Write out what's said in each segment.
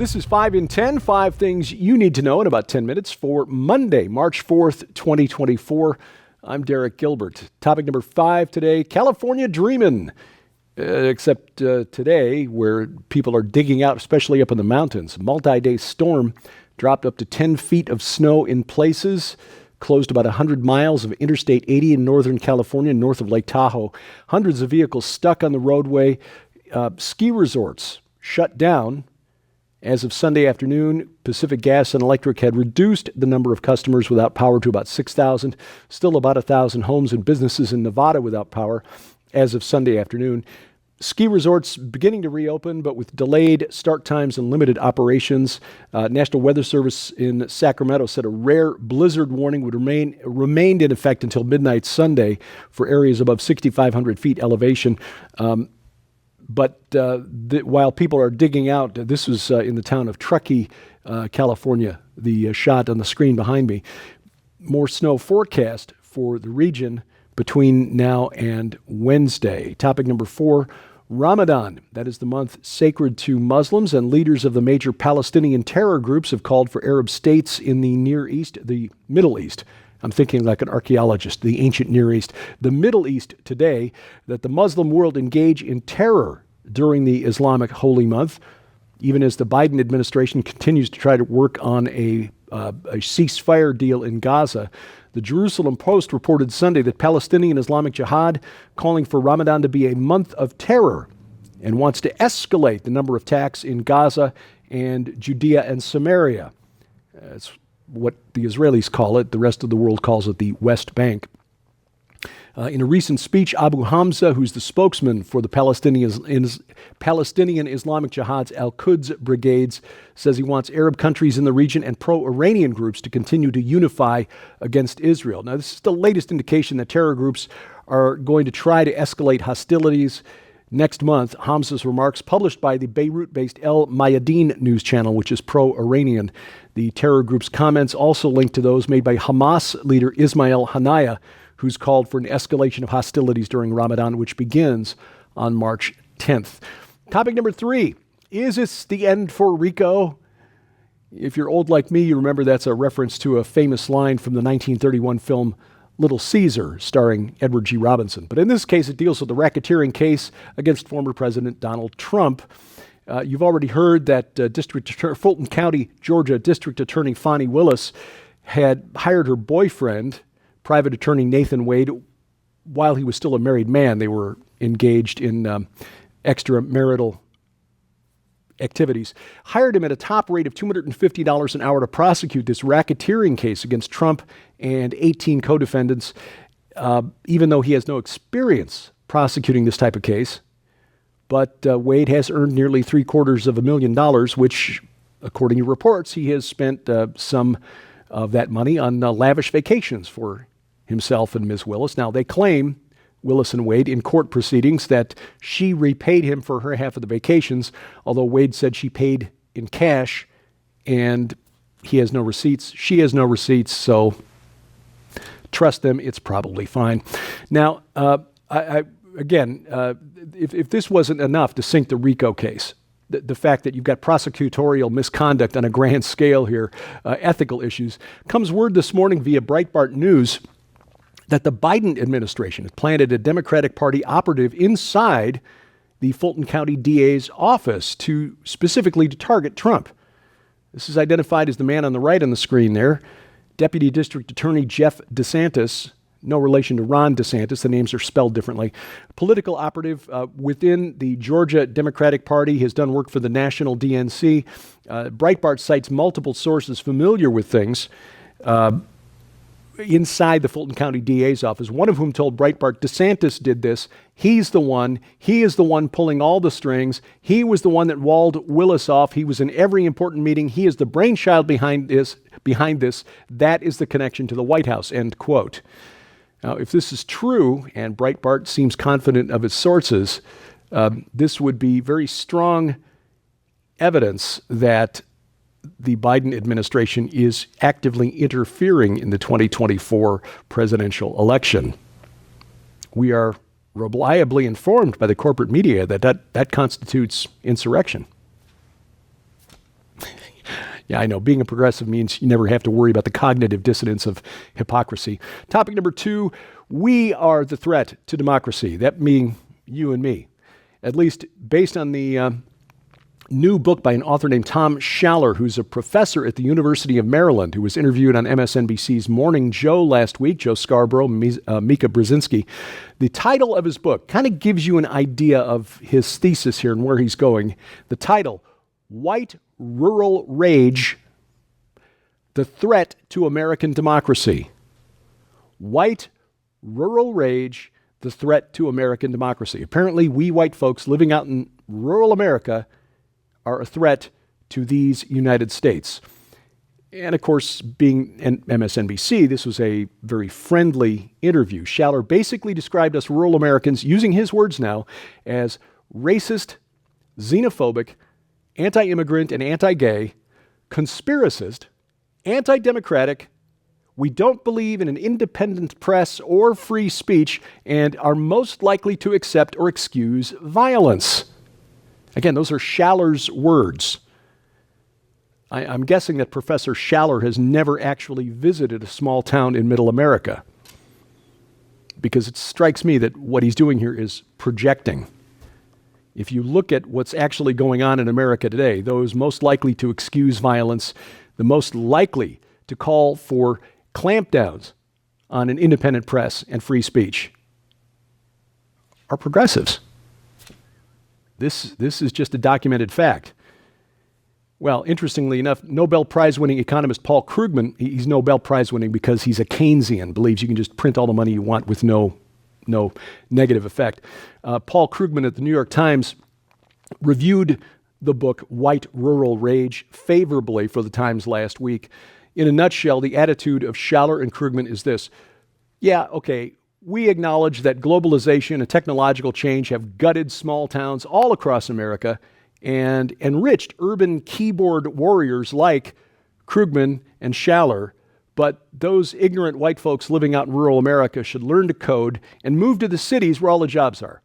This is 5 in 10, 5 things you need to know in about 10 minutes for Monday, March 4th, 2024. I'm Derek Gilbert. Topic number 5 today, California dreamin'. Except today, where people are digging out, especially up in the mountains. Multi-day storm dropped up to 10 feet of snow in places, closed about 100 miles of Interstate 80 in Northern California, north of Lake Tahoe. Hundreds of vehicles stuck on the roadway. Ski resorts shut down. As of Sunday afternoon, Pacific Gas and Electric had reduced the number of customers without power to about 6,000. Still about 1,000 homes and businesses in Nevada without power as of Sunday afternoon. Ski resorts beginning to reopen, but with delayed start times and limited operations. National Weather Service in Sacramento said a rare blizzard warning would remained in effect until midnight Sunday for areas above 6,500 feet elevation. But while people are digging out, this was in the town of Truckee, California, the shot on the screen behind me. More snow forecast for the region between now and Wednesday. Topic number 4, Ramadan. That is the month sacred to Muslims, and leaders of the major Palestinian terror groups have called for Arab states in the Near East, the Middle East. I'm thinking like an archaeologist, the ancient Near East, the Middle East today, that the Muslim world engage in terror during the Islamic holy month, even as the Biden administration continues to try to work on a ceasefire deal in Gaza. The Jerusalem Post reported Sunday that Palestinian Islamic Jihad calling for Ramadan to be a month of terror and wants to escalate the number of attacks in Gaza and Judea and Samaria. That's what the Israelis call it. The rest of the world calls it the West Bank. In a recent speech, Abu Hamza, who's the spokesman for the Palestinian Islamic Jihad's Al-Quds brigades, says he wants Arab countries in the region and pro-Iranian groups to continue to unify against Israel. Now, this is the latest indication that terror groups are going to try to escalate hostilities. Next month, Hamza's remarks, published by the Beirut-based El Mayadeen news channel, which is pro-Iranian. The terror group's comments also linked to those made by Hamas leader Ismail Haniyeh, who's called for an escalation of hostilities during Ramadan, which begins on March 10th. Topic number 3, is this the end for Rico? If you're old like me, you remember that's a reference to a famous line from the 1931 film Little Caesar, starring Edward G. Robinson. But in this case, it deals with the racketeering case against former President Donald Trump. You've already heard that Fulton County, Georgia District Attorney Fani Willis had hired her boyfriend, Private Attorney Nathan Wade, while he was still a married man. They were engaged in extramarital activities. Hired him at a top rate of $250 an hour to prosecute this racketeering case against Trump and 18 co-defendants, even though he has no experience prosecuting this type of case. But Wade has earned nearly $750,000, which, according to reports, he has spent some of that money on lavish vacations for himself and Ms. Willis. Now, they claim, Willis and Wade, in court proceedings that she repaid him for her half of the vacations, although Wade said she paid in cash and he has no receipts. She has no receipts, so trust them, it's probably fine. Now, if this wasn't enough to sink the RICO case, the fact that you've got prosecutorial misconduct on a grand scale here, ethical issues, comes word this morning via Breitbart News that the Biden administration has planted a Democratic Party operative inside the Fulton County DA's office specifically to target Trump. This is identified as the man on the right on the screen there, Deputy District Attorney Jeff DeSantis. No relation to Ron DeSantis. The names are spelled differently. Political operative within the Georgia Democratic Party, has done work for the national DNC. Breitbart cites multiple sources familiar with things inside the Fulton County DA's office, one of whom told Breitbart DeSantis did this. He's the one. He is the one pulling all the strings. He was the one that walled Willis off. He was in every important meeting. He is the brainchild behind this. That is the connection to the White House, end quote. Now, if this is true, and Breitbart seems confident of its sources, this would be very strong evidence that the Biden administration is actively interfering in the 2024 presidential election. We are reliably informed by the corporate media that constitutes insurrection. Yeah, I know. Being a progressive means you never have to worry about the cognitive dissonance of hypocrisy. Topic number 2, we are the threat to democracy. That being you and me. At least based on the new book by an author named Tom Schaller, who's a professor at the University of Maryland, who was interviewed on MSNBC's Morning Joe last week, Joe Scarborough, Mika Brzezinski. The title of his book kind of gives you an idea of his thesis here and where he's going. The title, White Rural Rage, the Threat to American Democracy. White Rural Rage, the Threat to American Democracy. Apparently, we white folks living out in rural America are a threat to these United States. And of course, being an MSNBC, this was a very friendly interview. Schaller basically described us rural Americans, using his words now, as racist, xenophobic, anti-immigrant and anti-gay, conspiracist, anti-democratic. We don't believe in an independent press or free speech and are most likely to accept or excuse violence. Again, those are Schaller's words. I'm guessing that Professor Schaller has never actually visited a small town in Middle America, because it strikes me that what he's doing here is projecting. If you look at what's actually going on in America today, those most likely to excuse violence, the most likely to call for clampdowns on an independent press and free speech, are progressives. This is just a documented fact. Well, interestingly enough, Nobel Prize-winning economist Paul Krugman, he's Nobel Prize-winning because he's a Keynesian, believes you can just print all the money you want with no negative effect. Paul Krugman at the New York Times reviewed the book White Rural Rage favorably for the Times last week. In a nutshell, the attitude of Schaller and Krugman is this: yeah, okay, we acknowledge that globalization and technological change have gutted small towns all across America and enriched urban keyboard warriors like Krugman and Schaller, but those ignorant white folks living out in rural America should learn to code and move to the cities where all the jobs are.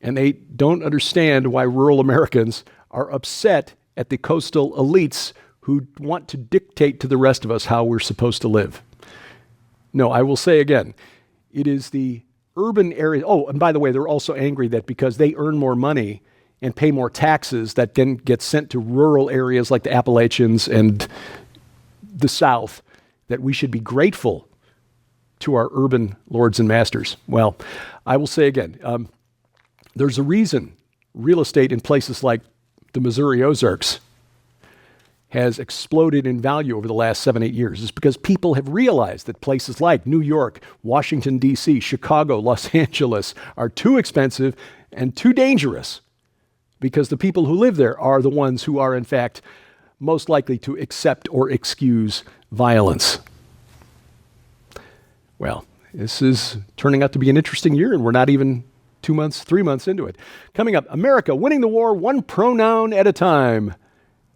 And they don't understand why rural Americans are upset at the coastal elites who want to dictate to the rest of us how we're supposed to live. No, I will say again, it is the urban area. Oh, and by the way, they're also angry that because they earn more money and pay more taxes, that then gets sent to rural areas like the Appalachians and the South, that we should be grateful to our urban lords and masters. Well, I will say again, there's a reason real estate in places like the Missouri Ozarks has exploded in value over the last 7-8 years. It's because people have realized that places like New York, Washington, D.C., Chicago, Los Angeles are too expensive and too dangerous, because the people who live there are the ones who are, in fact, most likely to accept or excuse violence. Well, this is turning out to be an interesting year, and we're not even 2 months, 3 months into it. Coming up, America winning the war one pronoun at a time.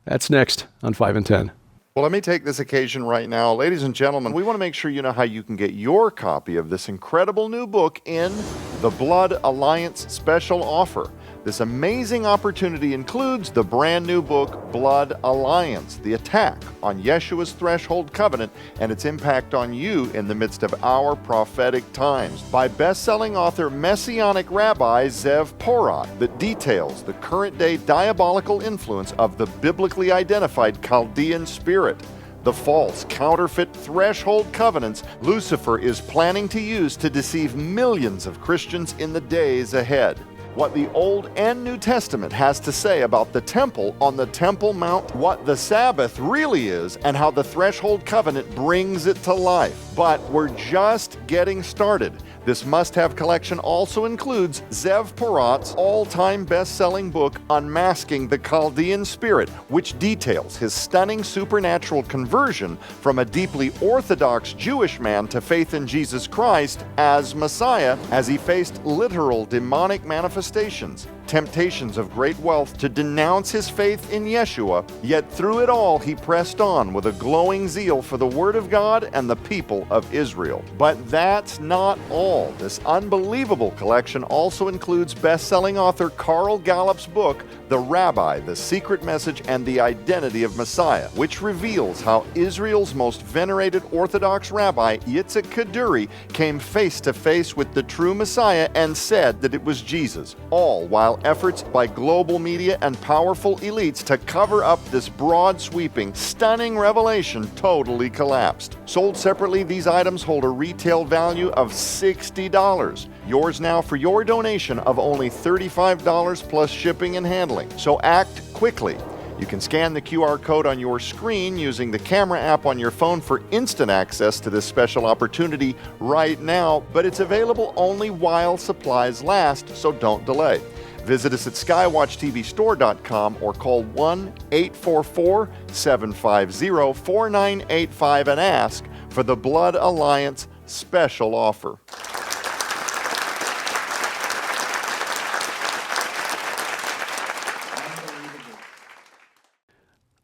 That's next on 5 and 10. Well, let me take this occasion right now. Ladies and gentlemen, we want to make sure you know how you can get your copy of this incredible new book in the Blood Alliance special offer. This amazing opportunity includes the brand new book, Blood Alliance, the attack on Yeshua's threshold covenant and its impact on you in the midst of our prophetic times, by best-selling author Messianic Rabbi Zev Porat, that details the current-day diabolical influence of the biblically identified Chaldean spirit, the false, counterfeit threshold covenants Lucifer is planning to use to deceive millions of Christians in the days ahead. What the Old and New Testament has to say about the temple on the Temple Mount, what the Sabbath really is, and how the threshold covenant brings it to life. But we're just getting started. This must-have collection also includes Zev Porat's all-time best-selling book, Unmasking the Chaldean Spirit, which details his stunning supernatural conversion from a deeply Orthodox Jewish man to faith in Jesus Christ as Messiah, as he faced literal demonic manifestations. temptations of great wealth to denounce his faith in Yeshua, yet through it all he pressed on with a glowing zeal for the Word of God and the people of Israel. But that's not all. This unbelievable collection also includes best-selling author Carl Gallup's book, The Rabbi, The Secret Message and the Identity of Messiah, which reveals how Israel's most venerated Orthodox rabbi, Yitzhak Kaduri, came face to face with the true Messiah and said that it was Jesus, all while efforts by global media and powerful elites to cover up this broad, sweeping, stunning revelation totally collapsed. Sold separately, these items hold a retail value of $60. Yours now for your donation of only $35 plus shipping and handling. So act quickly. You can scan the QR code on your screen using the camera app on your phone for instant access to this special opportunity right now, but it's available only while supplies last, so don't delay. Visit us at skywatchtvstore.com or call 1-844-750-4985 and ask for the Blood Alliance special offer.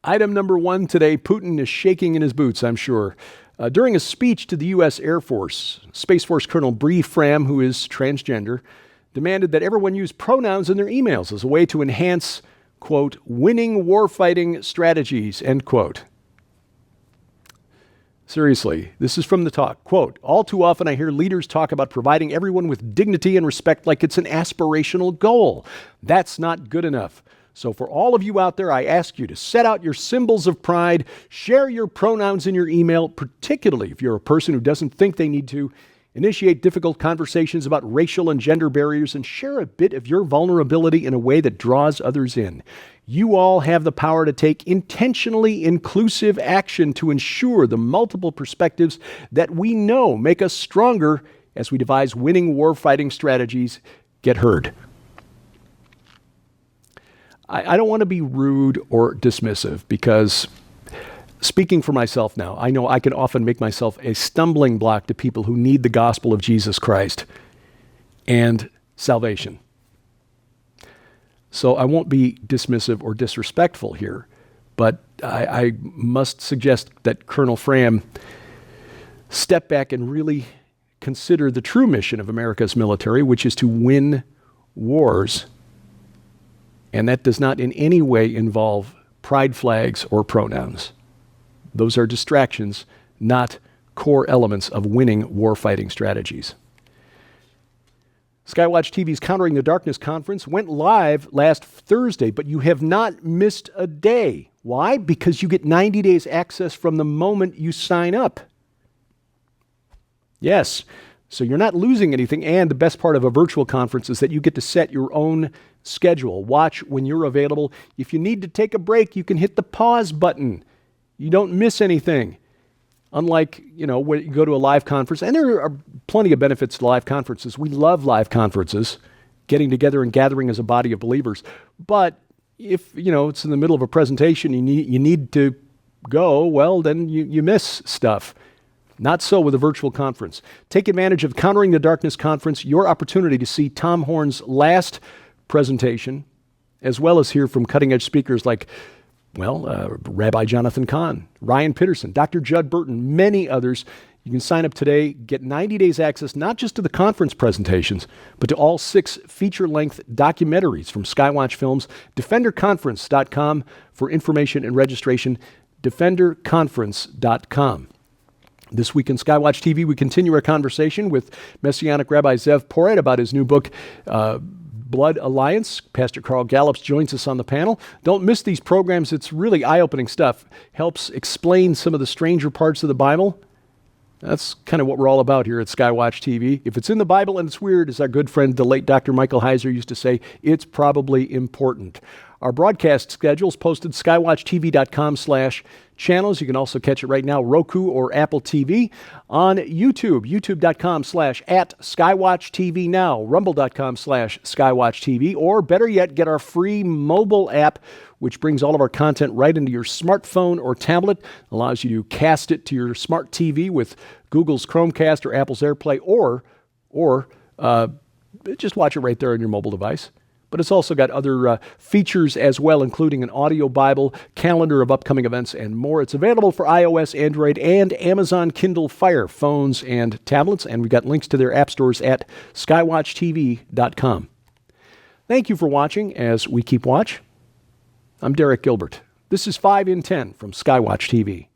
Item number one today, Putin is shaking in his boots, I'm sure. During a speech to the U.S. Air Force, Space Force Colonel Fram, who is transgender, demanded that everyone use pronouns in their emails as a way to enhance, quote, winning warfighting strategies, end quote. Seriously, this is from the talk. Quote, all too often I hear leaders talk about providing everyone with dignity and respect like it's an aspirational goal. That's not good enough. So for all of you out there, I ask you to set out your symbols of pride, share your pronouns in your email, particularly if you're a person who doesn't think they need to, initiate difficult conversations about racial and gender barriers, and share a bit of your vulnerability in a way that draws others in. You all have the power to take intentionally inclusive action to ensure the multiple perspectives that we know make us stronger as we devise winning warfighting strategies get heard. I don't want to be rude or dismissive because, speaking for myself now, I know I can often make myself a stumbling block to people who need the gospel of Jesus Christ and salvation. So I won't be dismissive or disrespectful here, but I must suggest that Colonel Fram step back and really consider the true mission of America's military, which is to win wars. And that does not in any way involve pride flags or pronouns. Those are distractions, not core elements of winning warfighting strategies. Skywatch TV's Countering the Darkness conference went live last Thursday, but you have not missed a day. Why? Because you get 90 days access from the moment you sign up. Yes, so you're not losing anything, and the best part of a virtual conference is that you get to set your own schedule. Watch when you're available. If you need to take a break, you can hit the pause button. You don't miss anything. Unlike, when you go to a live conference, and there are plenty of benefits to live conferences. We love live conferences, getting together and gathering as a body of believers. But if, it's in the middle of a presentation, you need to go, well, then you miss stuff. Not so with a virtual conference. Take advantage of Countering the Darkness conference, your opportunity to see Tom Horn's last presentation, as well as hear from cutting-edge speakers like, Rabbi Jonathan Cahn, Ryan Pitterson, Dr. Judd Burton, many others. You can sign up today, get 90 days access, not just to the conference presentations, but to all 6 feature-length documentaries from Skywatch Films. DefenderConference.com for information and registration. DefenderConference.com. This week in Skywatch TV, we continue our conversation with Messianic Rabbi Zev Poret about his new book, Blood Alliance. Pastor Carl Gallups joins us on the panel. Don't miss these programs. It's really eye-opening stuff. Helps explain some of the stranger parts of the Bible. That's kind of what we're all about here at Skywatch TV. If it's in the Bible and it's weird, as our good friend, the late Dr. Michael Heiser used to say, it's probably important. Our broadcast schedule is posted skywatchtv.com/channels. You can also catch it right now, Roku or Apple TV. On YouTube, youtube.com/@SkywatchTV now, rumble.com/SkywatchTV, or better yet, get our free mobile app, which brings all of our content right into your smartphone or tablet, allows you to cast it to your smart TV with Google's Chromecast or Apple's AirPlay, or just watch it right there on your mobile device. but it's also got other features as well, including an audio Bible, calendar of upcoming events, and more. It's available for iOS, Android, and Amazon Kindle Fire phones and tablets, and we've got links to their app stores at skywatchtv.com. Thank you for watching as we keep watch. I'm Derek Gilbert. This is 5 in 10 from Skywatch TV.